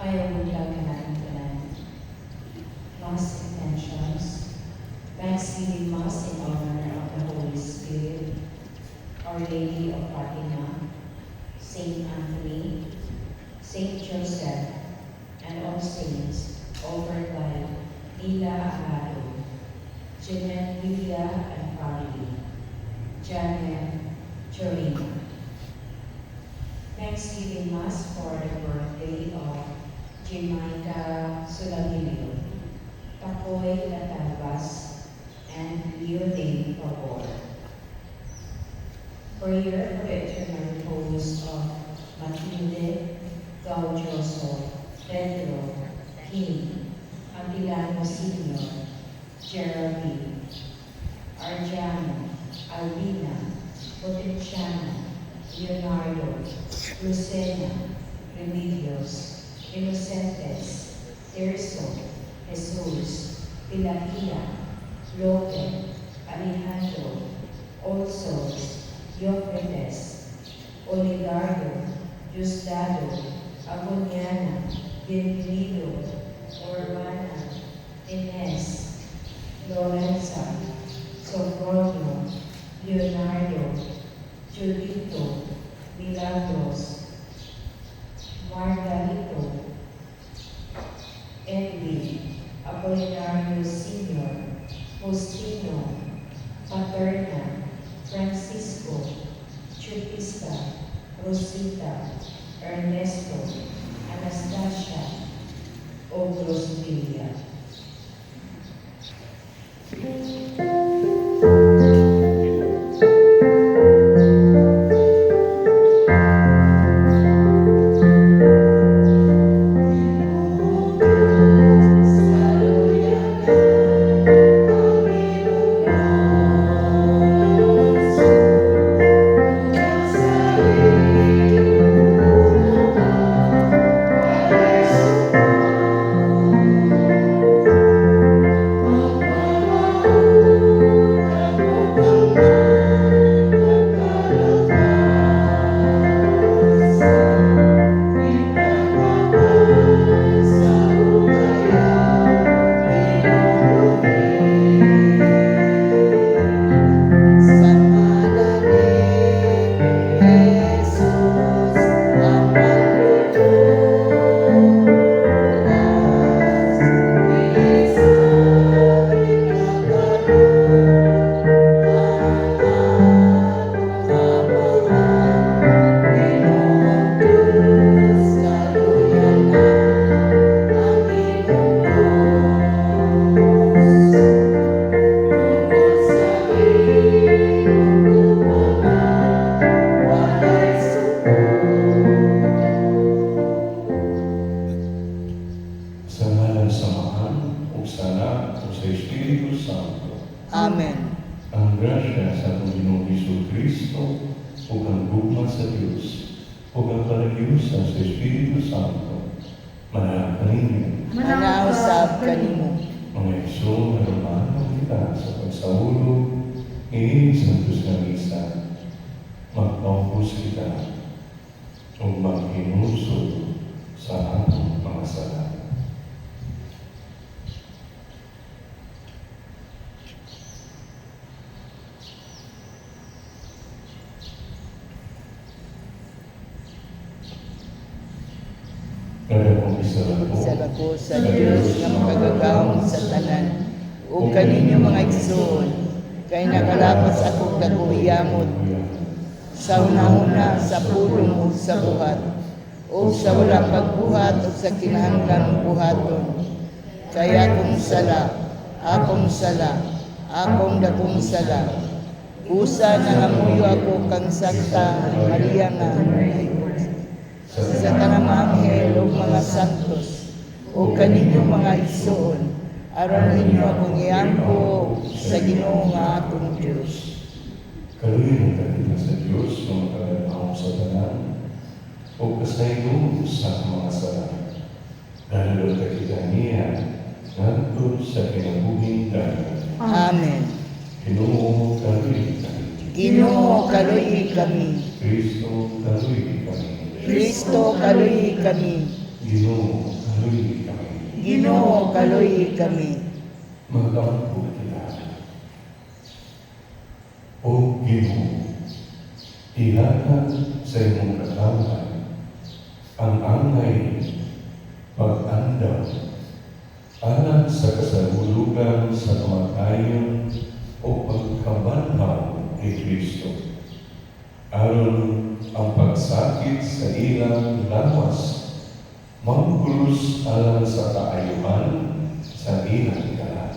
Kayabulan. Mass intentions. Thanksgiving Mass in honor of the Holy Spirit, Our Lady of Fatima, Saint Anthony, Saint Joseph, and all saints, offered by Nila Agado, Jeanette Livia and Farley, Janet Jorina. Thanksgiving Mass for the birthday of Jamaica Sulamilio, Takoy Latabas, and Leo de Pabor. Prayer for the eternal repose of Matilde Gaudioso, Pedro, Kim, Antilano Sr., Geraldine, Arjano, Alvina, Potenciano, Leonardo, Lucena, Remedios, Inocentes, Terzo, Jesus, Pilahia, Lope, Alejandro, All Souls, Diócrates, Oligardo, Diosdado, Agoniana, Bienvenido, Ormana, Inés, Lorenza, Sofronio, Leonardo, Julito, Milagros, Margarito, Envy, Apolinario Sr., Faustino, Paterna, Francisco, Chupista, Rosita, Ernesto, Anastasia, Ogros Villa. Amen. Ang grasya sa atong Ginoong Jesucristo, ug ang gugma sa Dios, ug ang kalagyusa sa Espiritu Santo, manaag kaninyo. Manausap kanimo. Mga Iso, nagmanaw kita sa pagsahulog, ini Santos na Misa, magpaupos kita, ug maghinusod sa atong mga sala. Salako sa Dios nga makagagahom sa tanan, ug kaninyo mga igsoon, kay nakalapas ako daguyamot sa una-una sa pulong ug sa buhat, ug sa wala pagbuhat ug sa kinahanglan buhaton. Kaya akong dagong sala. Usa nangamuyo ako kang Santa Maria nga sa tanang mga anghel ug mga santos, o kaninyo mga igsoon, aron ninyo akong iampo sa Ginoo nga atong Diyos. Kaluhin ang kita sa Diyos na makaganaw sa tanan, o kasaygo sa mga sala. Dahil ang kita niya, nandun sa kinabuhing dagat. Amen. Ginoo, kaluhin kami. Ginoo, kaluhi kami. Kristo, kaluhin kami. Kristo, kaluhi kami. Ginoo, kaluy kami. Ginoo, kaluy kami. Magkampo kita. O Ginoo, ihatag sa imong katawan ang angay pag-andaw alang sa kasahulugan sa kamatayon o pagkabanhaw ni Kristo. Aron ang pagsakit sa ilang lawas magpulos alang sa kaayuhan sa ilang kalan.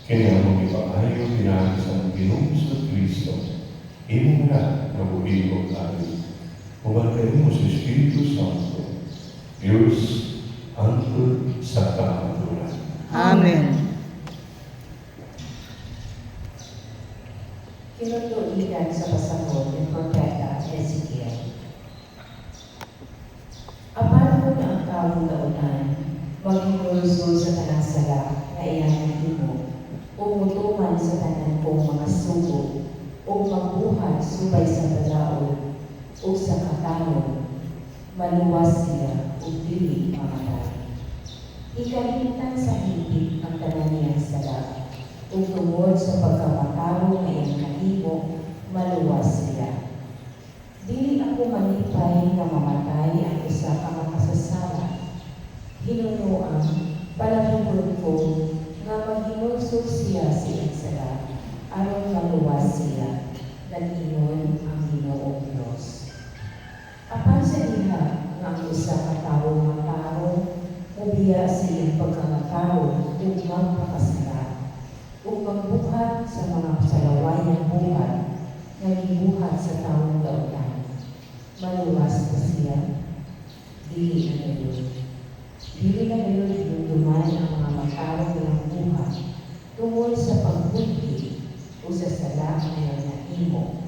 Kaya mong ipaayo pinagi sa Ginoong sa Kristo, imo na nabuhilog namin. Umatay mo sa Espiritu Santo, Diyos, antod sa kamaturan. Amen. Kinutulitan sa pasahod ng Propeta Ezekiel. Apan mo na ang taong lautan, maging kurso sa tanang sala na iyan mo, umutuman sa tanan kong mga sugo, o magbuhat subay sa balaod, o sa katalon, maluwas siya, o dili mamatay. Ikalimtan sa higit ang tanan niyang sala, o tungod sa pagkamataro na iyang kahimo, maluwas siya. Dili ako malipay na mamatay ang isa ka makasasala. Hinunuan, palahibon ko, nga maghinusog siya sa iyang sala, aron maluwas siya, nag-inon ang Ginoong Diyos. Apan sa diha, nga ang isa ka tao matao, ubiya sa iyang pagkamatao, ug magpakasala, ug magbuhat sa mga salawayang buhat, nga gibuhat sa taong dautan. Maluwas na siya, dili na gayon. Dili na gayon dinunduman ang mga matarong ng buhat tungkol sa pagbunti o sa sala na iyang naimo,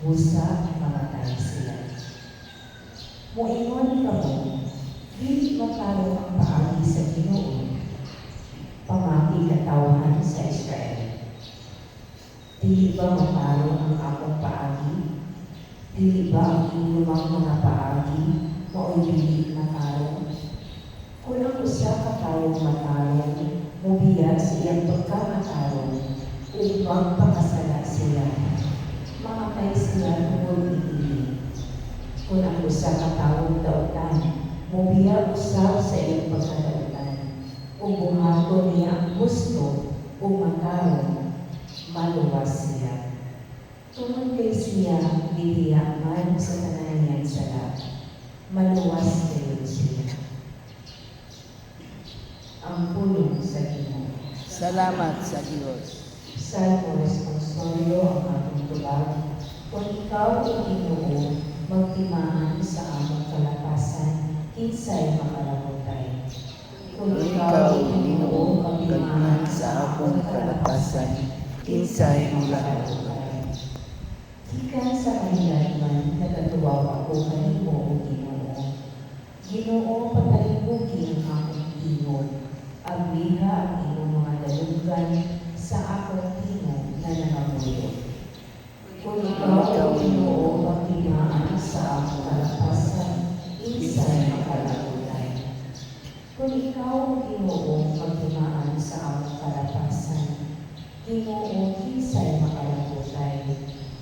busa mamatay sila. Muingon ka mo, dili matarong ang paagi sa Ginoo, pamati katawhan sa Israel. Dili ba matarong ang akong paagi? Dili ba ang inyong mga paagi mao'y dili matarong? Kung ang usa ka tawong matarong, mubiya sa iyang pagkamatarong, ug magpakasala siya, mamatay siya tungod ni. Kung ang usa ka tawong dautan, mubiya usab sa iyang pagkadautan, ug buhaton niya ang gusto ug matarong, maluwas siya. Tungod kay siya, didiyaman sa tanan niyang sala, maluwas kayo siya. Ang pulong sa Ginoo. Salamat sa Diyos. Salmo responsorio ang atong tubag. Kung ikaw o Ginoo, magtimaan sa among kalapasan, kinsay makalabotay. Kung ikaw o Ginoo, magtimaan sa akong kalapasan, kinsay makalabotay. Ikan sa kanilanman, nagatuwaw ako kanimo o Ginoo. Ginoo, patalibugi ang akong tingog. Agliha ang iyong mga dalugan sa akong tingog na nangamuyo. Kung ikaw o Ginoo, magtimaan sa akong kalapasan, insay makalabotay. Kung ikaw o Ginoo, magtimaan sa akong kalapasan, Ginoo, kinsay makalabotay.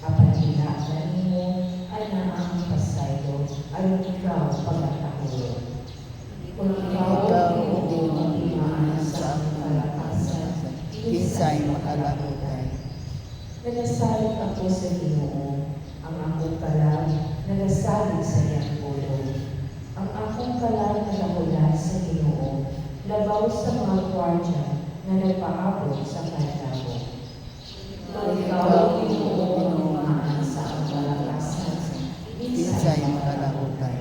Apan hinaan mo, ana ang pasaylo, ayon ikaw pagkatakulo. Kung ikaw o Ginoo, magtimaan sa akong kalapasan, Kinsay makalabotay. nagasalig ako sa Ginoo, ang akong kalag, nagasalig sa iyang pulong. Ang akong kalag nagahulat sa Ginoo, labaw sa mga gwardya na nagpaabot sa kalabo. Kung ikaw o Ginoo, magtimaan sa akong kalakasan, Kinsay makalabotay.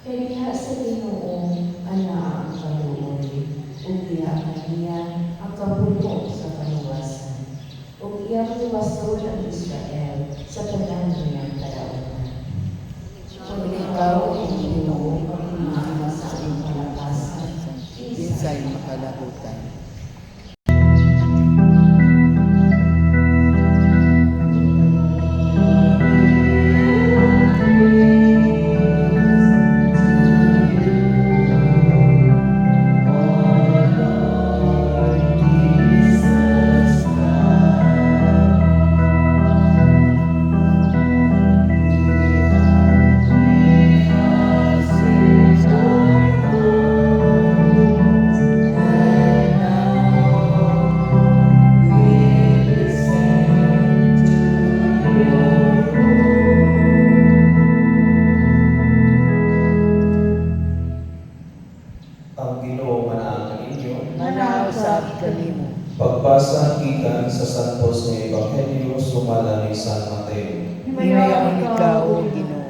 kay diha sa Ginoo, ana ang kaluoy, ug diha kaniya ang kapuno sa kaluwasan. Ug iyang liwason ang Israel sa tanan niyang kadautan. Kung ikaw o Ginoo, magtimaan sa akong kalakasan, Kinsay makalabotay. sa ngalan ni San Mateo. Himayaon ikaw, O Ginoo.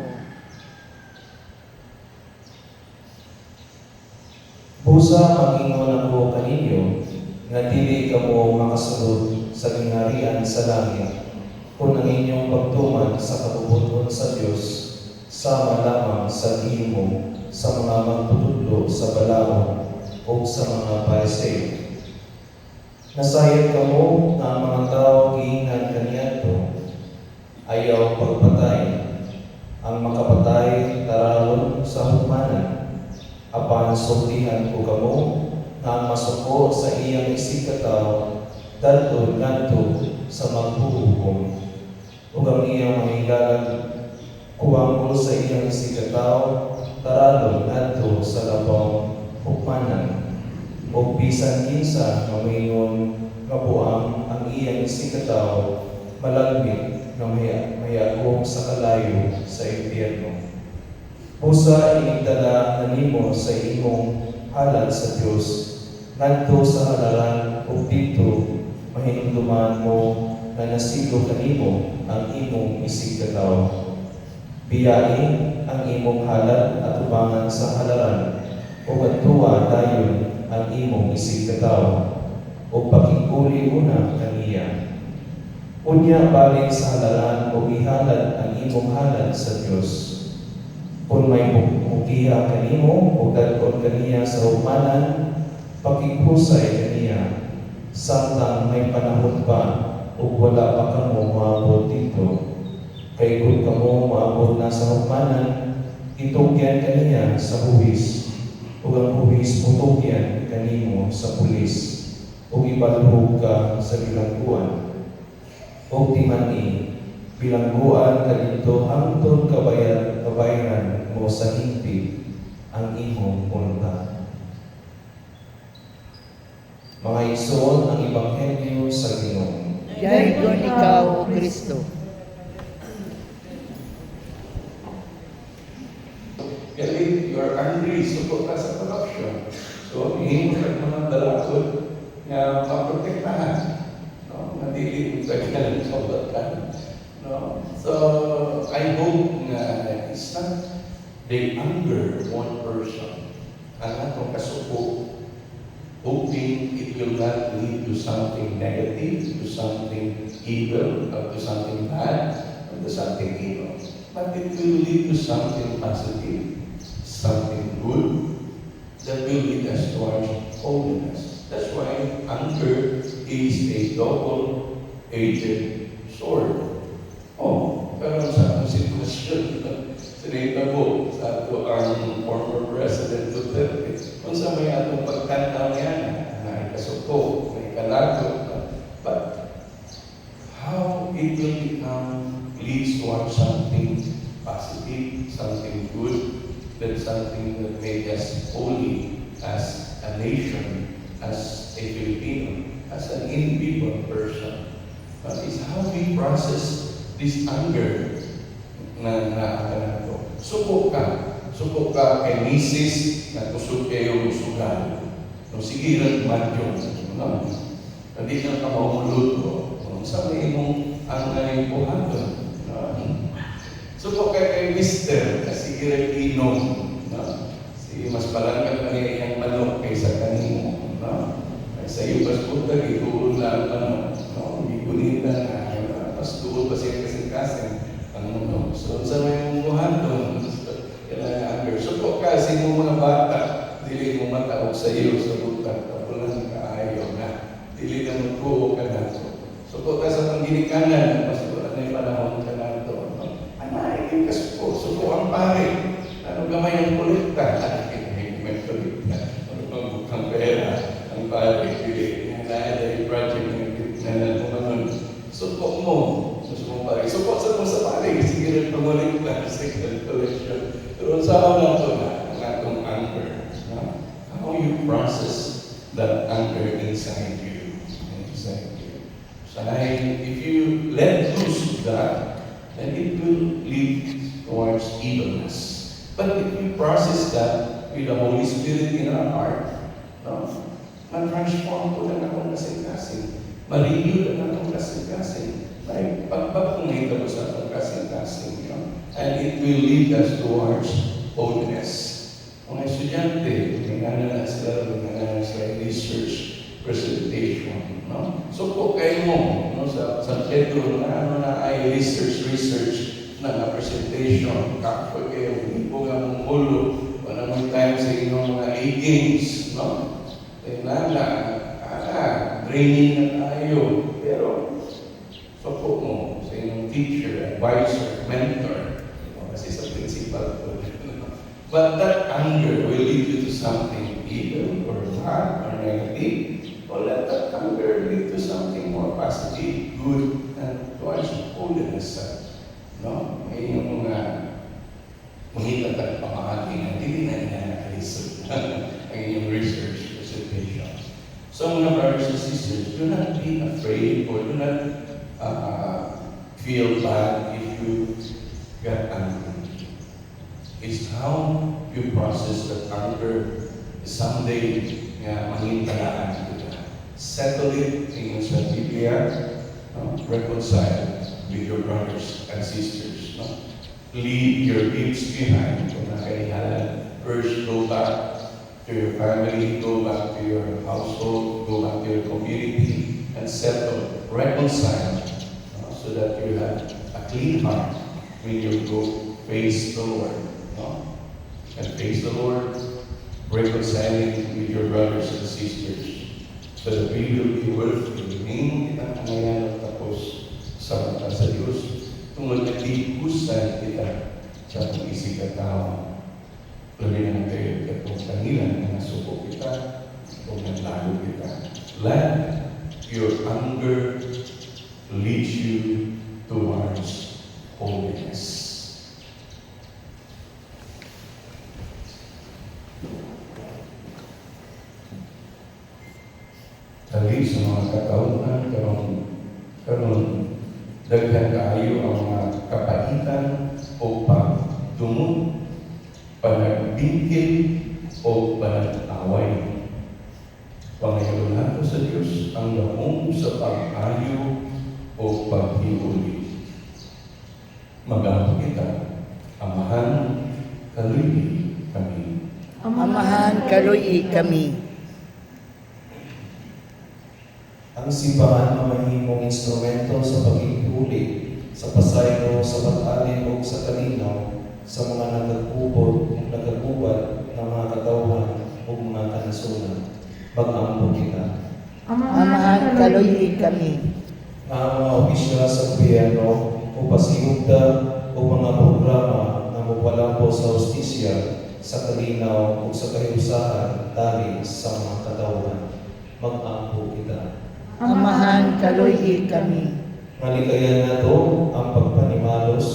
Busa mangingon ako kaninyo, nga dili kamo makasulod sa gingharian sa langit, kung ang inyong pagtuman sa katubuton sa Dios, sama lamang sa gihimo sa mga magtutudlo sa balaod o sa mga Pariseo. Nasayod kamo nga ang mga tao giingnan kaniadto, ayaw pagpatay, ang makapatay tarawon sa hukmanan. Apan sultihan ko kamo nga ang masuko sa iyang isikataw dadto ngadto sa maghuhukom. Ug ang iyang mahigalag kuwangko sa iyang isikataw taradon ngadto sa labang hukmanan. Ug bisan kinsa mamingon kabuang ang iyang isikataw malagmit nga mayagom sa kalayo sa impyerno. Busa inigdala na nimo sa imong halal sa Dios, ngadto sa halalan ug dito mahinumduman mo na nasigo kanimo ang imong isigkataw. Biyain ang imong halal at ubangan sa halalan, ug adtuwa dayon ang imong isigkataw, ug pakinguli una kaniya. Unya balik sa halalan ug ihalad ang imong halal sa Dios. Kung may mukiha kanimo o dagkon kaniya sa humanan, pakighusay kaniya, samtang may panahon pa o wala pa kamo maabot dito. Kay kung kamo maabot na sa humanan, itugyan kaniya sa huwis, o ang huwis mutugyan kanimo sa pulis, o ibalhog ka sa bilangguan. O timani, bilangguan ka dito hangtod kabayaran mo sa hingpit ang imong punta. Mga igsoon, ang Ebanghelyo sa Ginoo. Daygon ikaw, O Kristo. Kaya you are angry, support ka sa corruption. So, hihimo ka mga dalakot nga maprotektahan. No? Madili kung kanya sa batan. No? So, I hope nga it's not they anger one person. Ang atong kasuko, hoping it will not lead to something negative, to something evil, or to something bad, or to something evil. But it will lead to something positive, something good, that will lead us towards holiness. That's why anger is a double-edged sword. Oh, pero sa atong sitwasyon, sinita po sa ato ang former President Duterte, kung sa may atong pagkantaw niya na ikasuko, may kalagot, but how it will become leads towards something positive, something good, that something that make us holy as a nation, as a Filipino, as an individual person. But it's how we process this anger na ito. Suko ka kay misis na kusog kayo sugal. No, sige rin madyo. No? Hindi na ka maumuluto. Sa may mong ang buhaton. No? Suko ka kay mister na sige rin inom. No? Sige, mas palangkat na niya iyang manok kaysa kanino. No? Sa iyo, mas puta, ituon na manok. No? Gunita na. Mas tuol pa siya kasing-kasing. So, sa may mumuhan doon, kailangan anger. So, po kasi mo mga bata, dili mo matawag sa iyo sa butan, tapulan kaayaw na. Dili na magpuo ka na. So, po ka sa pangginikanan, mas wala na yung panahon ka na ito. Anay, yung kasuko. So, po ang pare. Ano gamay ang kolekta? May kolekta. Ano pang bukang pera? Ang pare, dili. Dahil project na nalumanon. So, po mo. Support sa pare, sige rin pumalik na sa collection. Pero sa mga ito na, ang atong anger. How you process that anger inside you. So if you let loose that, then it will lead towards evilness. But if you process that with the Holy Spirit in our heart, ma-transform po lang akong kasing-kasing. Ma-renew lang akong kasing-kasing. Like, pag fasting, and it will lead us towards holiness. Mga estudyante, tingnan na sila research presentation, So po kayo mo, sa San Pedro na ay research na presentation, kapag kayo, hindi po nga mong ulo, wala naman tayo sa inyong mga A-games, training na tayo, pero support mo sa inyong teacher, advisor, mentor, kasi sa principal po. But that anger will lead you to something evil or bad or negative, or let that anger lead to something more positive, good, and towards holiness. May yung mga mangitat at pamahagi na hindi na nakalisod ang inyong research presentation. So mga brothers and sisters, do not be afraid or do not feel bad if you get angry. It's how you process that anger. Someday, mangintalaan kita. Settle it in sa Biblia, reconcile with your brothers and sisters. Leave your gifts behind. Kung nakaihalan, first go back to your family, go back to your household, go back to your community, and settle, reconcile, so that you have a clean heart when you go face the Lord. And face the Lord, reconciling with your brothers and sisters, so that we will be worthy. Ngayon kita kanayan at tapos sa mata sa Diyos, tungkol na dikusay kita sa pag-isip at tao. Labi na kayo katong kanila na nasuko kita o naglago kita. Let your anger lead you towards holiness. Dali sa mga katauhan, karon daghan kaayo ang mga kapaitan o pagdumog, panagbingkil o panag-away. Pangayon nato sa Diyos ang lahong sa pag-ayo o paghihuli. Mag-apo kita, Amahan, kaluyi kami. Amahan, kaluyi kami. Ang simbahan ang mahimong instrumento sa pagigihuli, sa pasaylo, sa pag-alin o sa kalinaw, sa mga nagagubad ng mga katawhan o mga kanasunan. Mag-ampo kita. Amahan, kaluyi kami. Ang mga opisyal sa gobyerno o pasigugda o mga programa na mapalampo sa hustisya, sa kalinaw o sa kahiusahan dahil sa mga katawhan. Mag-ampo kita. Amahan, kaluyi kami. Nalikayan na to ang pagpanimalos,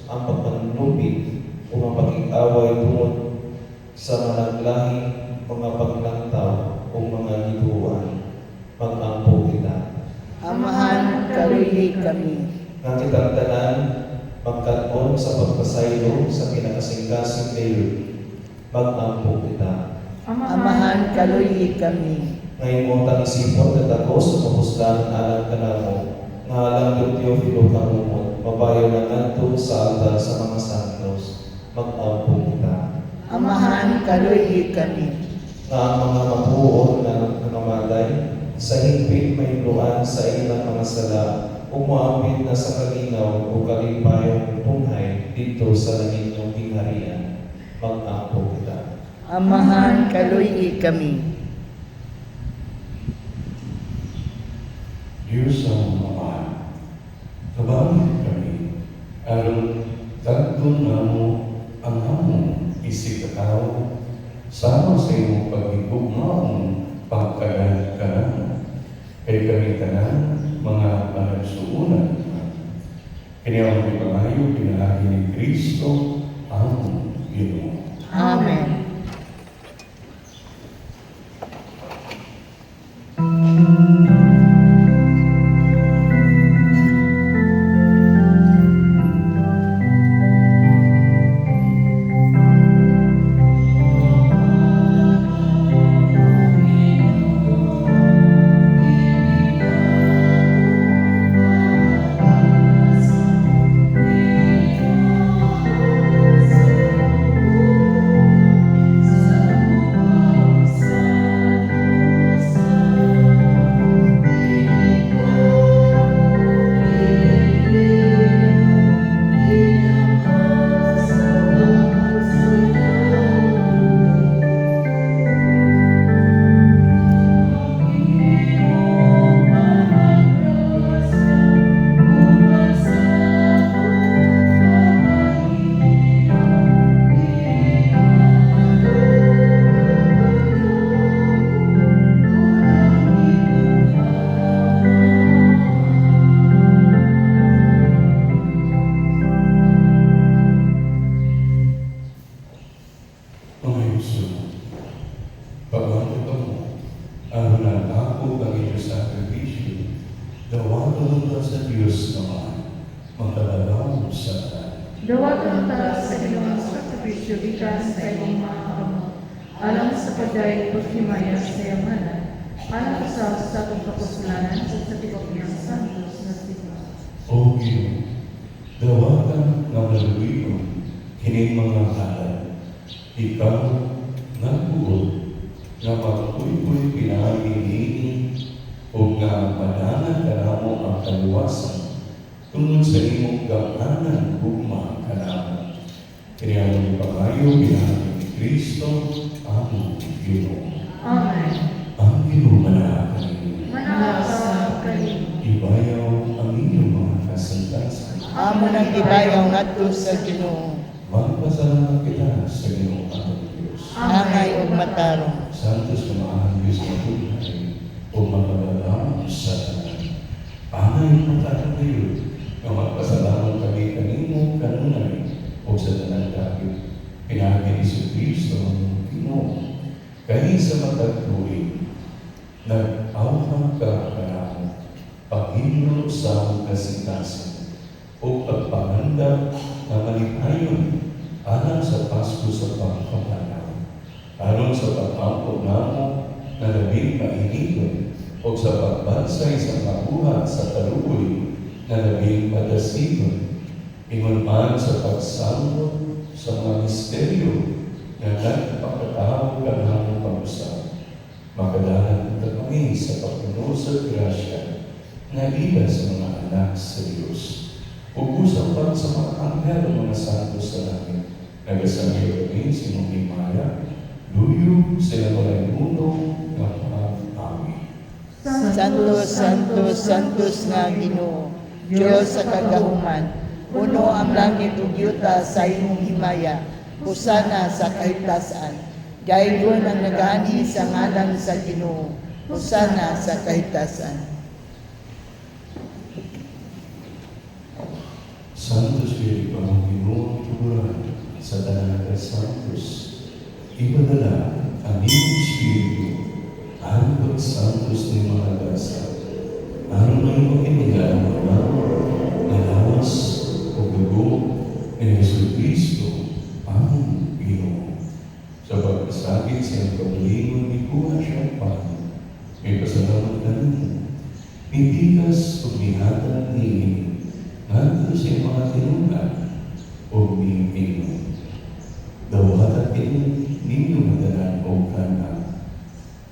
ang pagpanlupit, o ang pag-away tungod sa managlahi, mga paglantaw, o mga gibuan. Mag-ampo kita. Amahan, kaluyi kami. Nga kitang tanan, magkaton sa pagpasaylo sa pinakasing-kasing layer. Mag-ampo kita. Amahan, kaluyi kami. Ngayon mo tang isipon at ako sa kapuslan alam ka na mo, nga alam yung Teofilo kamumot, mabayo na nanto sa altar sa mga santos. Mag-ampo kita. Amahan, kaluyi kami. Nga ang mga mapuon na nangamalay, sa higpit may luan sa ilang mga sala, umaapit na sa kalinaw o kalipayong tunghay dito sa langit ng tingharian. Mag-ampo kita. Amahan, kaluyi kami. Diyos ang mamahal. Kabawin kami, aron tagdon na mo ang among isip katao, sama sa iyong paghigugmaong pagkagan-kanan. Kay kami tanan, mga panagsuunan. Kanyang ipangayo, pinalagi ni Kristo, ang Ginoo. Amen. Dawatan ta sa Ginoong sakripisyo gikan sa imong mga kamot, alang sa pagdayeg paghimaya sa yamanan, alang sa akong kapusulanan sa tibok niyang santos na sipa. O Ginoo, dawatan nga maluwigon kining mga halal. Ikaw nagbuod nga magpuy-puy pinahihini o nga madangan kanamo ang kaluwasan tungod sa imong gamanan gugma kanamo. Kaya mo ipangayo pinahagi ni Kristo among Ginoo. Amen. Ang Ginoo manahan kaninyo. Manasa kanin. Ibayaw ang inyong mga kasantasan. Amo nang ibayaw ngadto sa Ginoo. Magpasalamat kita sa Ginoo ang Diyos. Angay ug matarong. Santos na maaang Diyos na tunay o magpadalamang sa tanan. Angay matarong kayo na magpasalamat kami kanimo kanunay o sa tanan dapit. Pinagi ni Kristo ang Ginoo. Kaya sa matagtuloy, nag-awang ka kanamo, paghino sa among kasintasan o pagpanganda na malipayon alang sa Pasko sa pagpapanaw. Aron sa pag-ampo namo na labing mainigon o sa pagbansay sa mabuhat sa kaluoy na labing madasigon. Ingon man sa pagsambot sa mga misteryo na nagpakatao ka namang pag-usap. Makadahan ka kami sa pagpuno sa grasya na iba sa mga anak sa Diyos. Pag-usap pa sa mga anghel ng mga santos sa langit. Nagasabi kami sa imong himaya, luyo sila malayunong ng mga amin. Santos, Santos, Santos nga Ginoo, Diyos sa kagahuman, puno ang langit ug yuta sa imong himaya, husana sa kahitasan. Gaygon ang nagani sa ngalan sa Ginoo, husana sa kahitasan. Santos Viri Panginoon Tuburan sa Tanan Santos, ipadala ang iyong Espiritu, ang pag-santos ng mga dasal, ang may makinila na lawas o dugo ni Yesu Cristo, ang Ginoo. Sa pagkasakit sa paglingon ni Kuha siyang Panginoon, may pasalamat ka nimo. Ibigas o bihatan ni nandito siya mga tinungan o mimino. Dawatan ninyo madalan o kanan.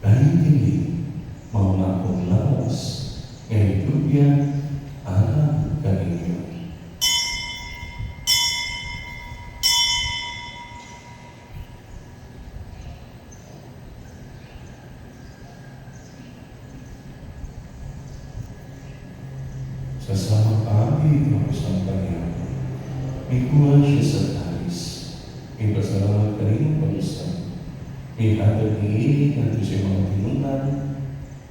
Kahit hindi, mga akong lawas, ngayon tubya, anak kaninyo. Sa samang amin ng isang pangyayari, ikuha siya sa talis. May pasalamat ka rin pag-usap. May hatag niinig natin siya mga tinunan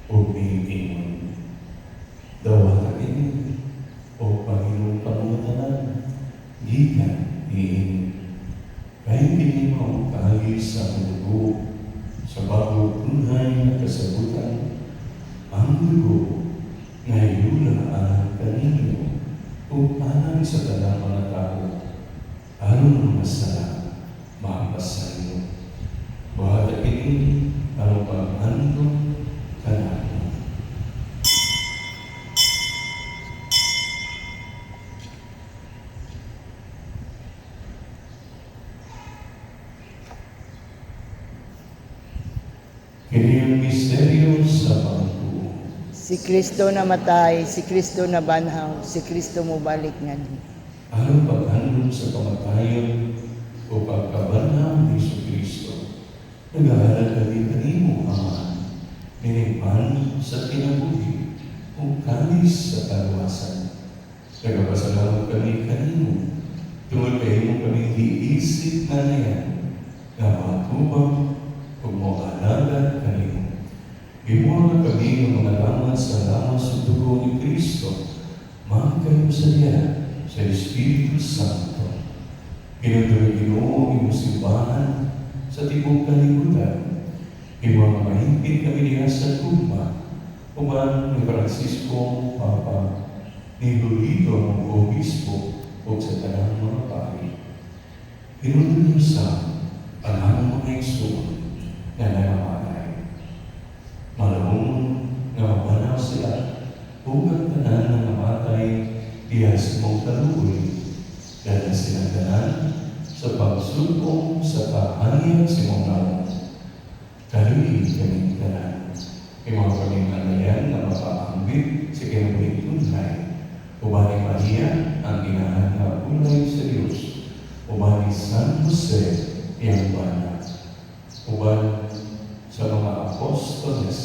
o may ingon. Dawatan ini o Panginoong pangungatanan, gikan niinig. Kahit hindi mo ang kahit sa dugo, sa bago tunay na kasabutan, ang dugo ngayon na alam kaninyo o alam sa talang mga tao, anong masarap, mapasayo. Bahat ini, anong pag-andong kanano. Kini ang misteryo sa pagtuo. Si Kristo namatay, si Kristo nabanhaw, si Kristo mubalik nganhi. Anong pag-andong sa kamatayon o pagkabanhaw ni Yesu Kristo? Nag-aalala kami kanimo, Ama, ninipan sa kinabuhi o kalis sa kaluwasan. Nagpasalamat kami kanimo, tungkol kayo mo kami diisip na yan, na matubang o mo'alaga kanimo. Imuha kami ng mga laman sa laman sa dugo ni Kristo, magkayo sa diya sa Espiritu Santo. Pinutuloy Ginoo imo simbahan sa tibok kalibutan. Imuha mahigpit kami diya sa tugma, uban ni Francisco, Papa, ni Lolito ang Obispo, o sa tanang mga pari. Hinunod niyo sa panahon mga igsoon na nangamatay. Malahong nga mabanaw sila kung ang tanan na namatay iyas mong kaluoy. Dahil silang tanan sa pagsulong sa kahangin si mong naong. Kaluoy kaming tanan. Imaw kaming alayan na mapaambit sa kinabuhi tunay. Ubani Maria ang inahan na ulay sa Diyos. Ubani San Jose iyang bana. Uban sa mga apostoles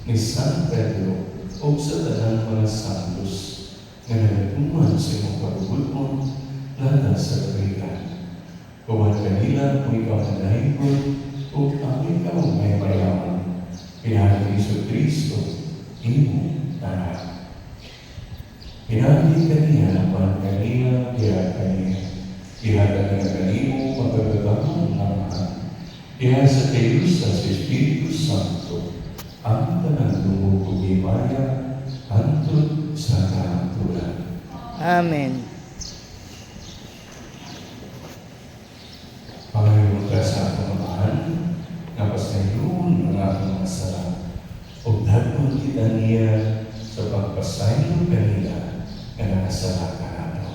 ni San Pedro o sa tanang mga santos na nagatuman sa iyong pagbubuton lala sa karikan. Uban kanila mo ikaw na nahimpon o ang ikaw may mayaman. Pinahali Iso Kristo, imo tanan. Pinahali kaniya naman kanila, kaya kaniya. Ihagad na kanimo magagagamang naman. Kaya sa kayo sa Espiritu Santo, ang tanang lumugugimaya, hantod sa kahantulan. Amen. Panginoon ka sa pamamahan, nga pasayon ang aking mga sala. O dagpon kita niya sa pagpasayon kanila na nakasala ka nato.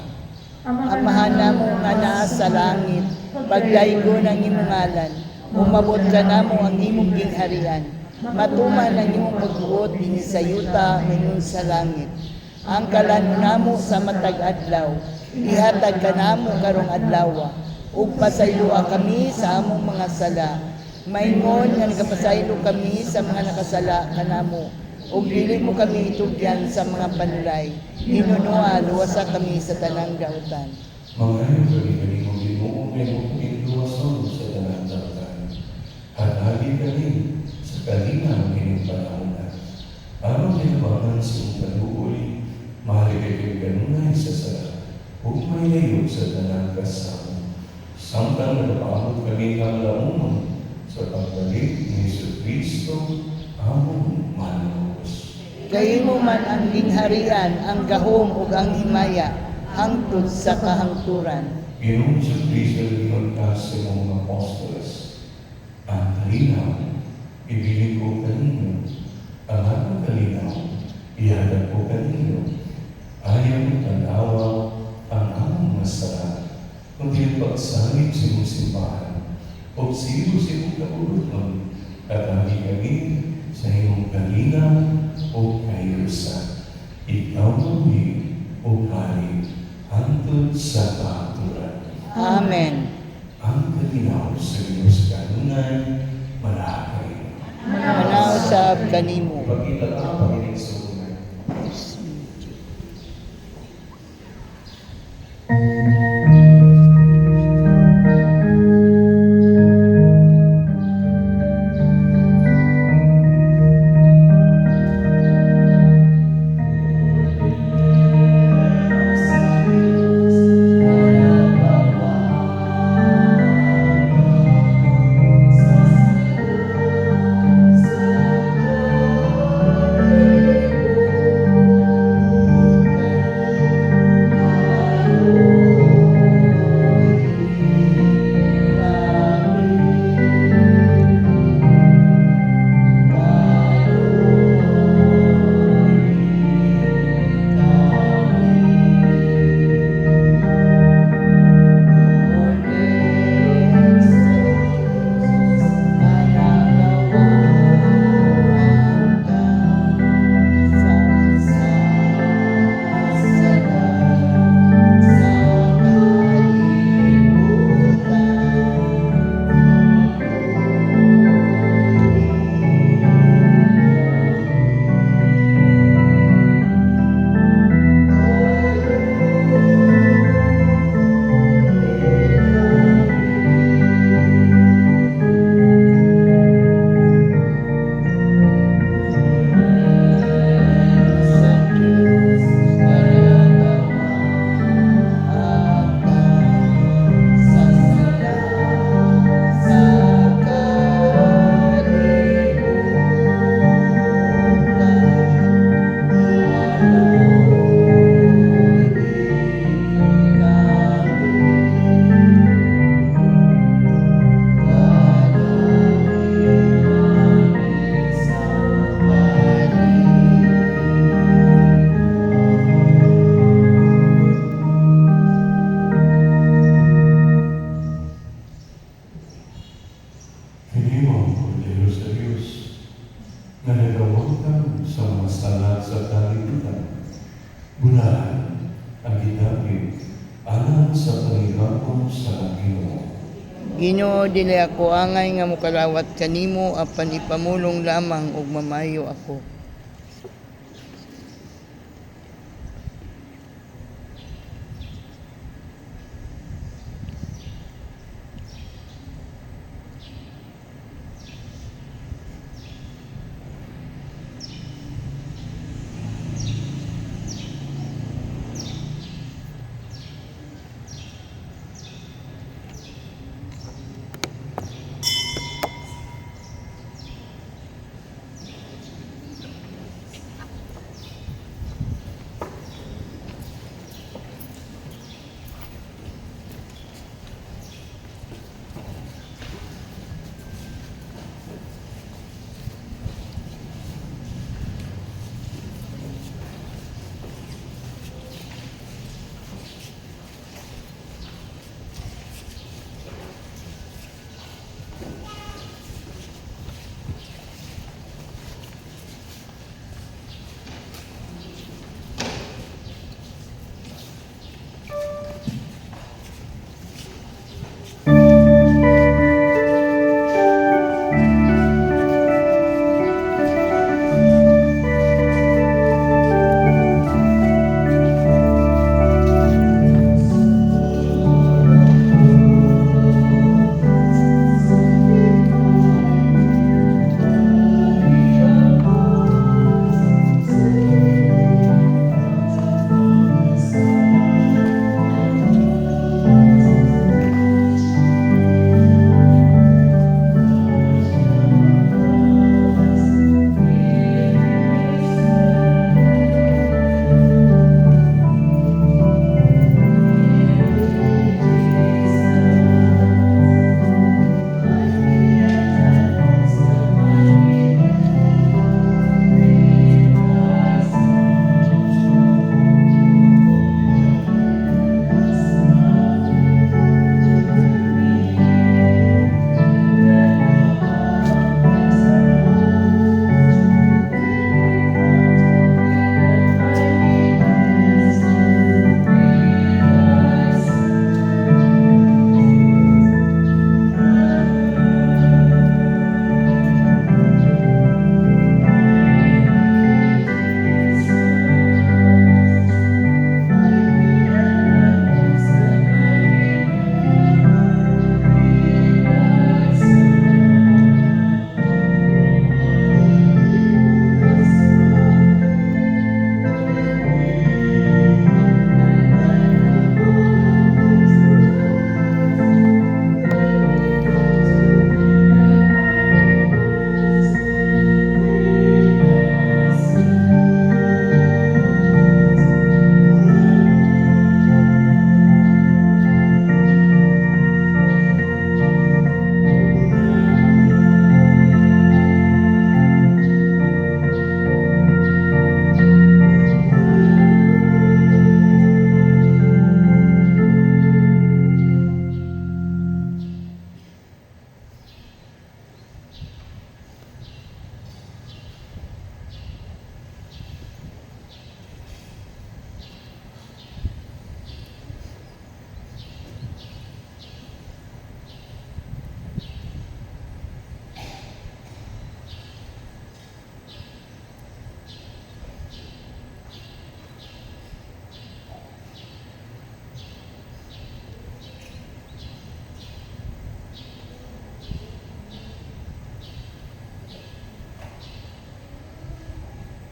Amahan namo nga naa sa langit, pagdaygo ng imong ngalan, umabot ka namo ang imong gingharian, matuman ang imong pagbuot dinhi sa yuta ngayon sa langit. Ang kalan namo sa matag adlaw, ihatag ka namo karong adlaw, ug pasayloa kami sa among mga sala. Maingon nga nagapasaylo kami sa mga nakasala kanamo, ug dili mo kami itugyan sa mga panulay. Hinunoa luwasa kami sa tanang dautan. Mangayon kami kanimong ginoo kay mo pinduwason sa tanang dautan. Hatagi kami sa kalina kining panahon. Aron kinabangan sa iyong kaluoy, mahali kay kanunay sa sala, ug may layo sa tanang kasama. Samtang nagpaamot kami ng lamunon sa pagbalik ni Jesu Kristo, among Manos. Kayo mo man ang gingharian, ang gahom ug ang himaya, hangtod sa kahangturan. Ginoong Jesu Kristo gingon ka sa mga apostoles. Ang kalinaw, ibigay ko kanino. Ang akong kalinaw, ihatag ko kanino. Ayaw mo tanawa ang among masarap. Kundi pagsangit sa iyong simbahan, o siyo sa iyong kabulutan, at kami sa iyong kalinaw o kayusan. Ikaw muli o hari, hantod sa kahaturan. Amen. Ang kalinaw sa Diyos kanunay, malakay. Manaw sa kanimo. Ipakita ang Panginoong Sunay. sa kahihapon sa Ginoo. Ginoo dili ako angay nga mokalawat kanimo apan ipamulong lamang ug mamayo ako.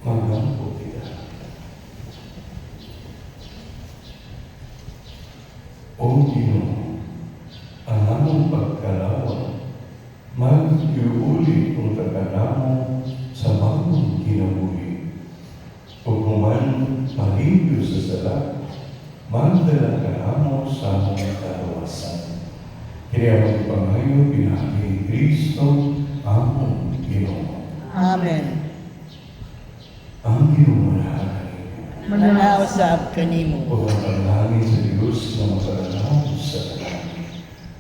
Magampo kita. O Ginoo, ang among pagkalawan, mag-iuli kung taganamo sa bagong kinabuhi. O kuman malimpyo sa sala, magdala ka namo sa among kalawasan. Kaya magpangayo pinagi ni Kristo, among Ginoo. Amen. Ang Ginoo na Manausap kanimo. o ang panalangin sa Diyos na makalalaw sa tanan.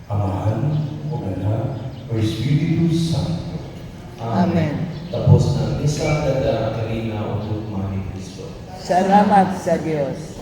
Amahan, o Anak, o Espiritu Santo. Amen. Tapos na misa, dada, kalina, o tugma ni Kristo. Salamat sa Diyos.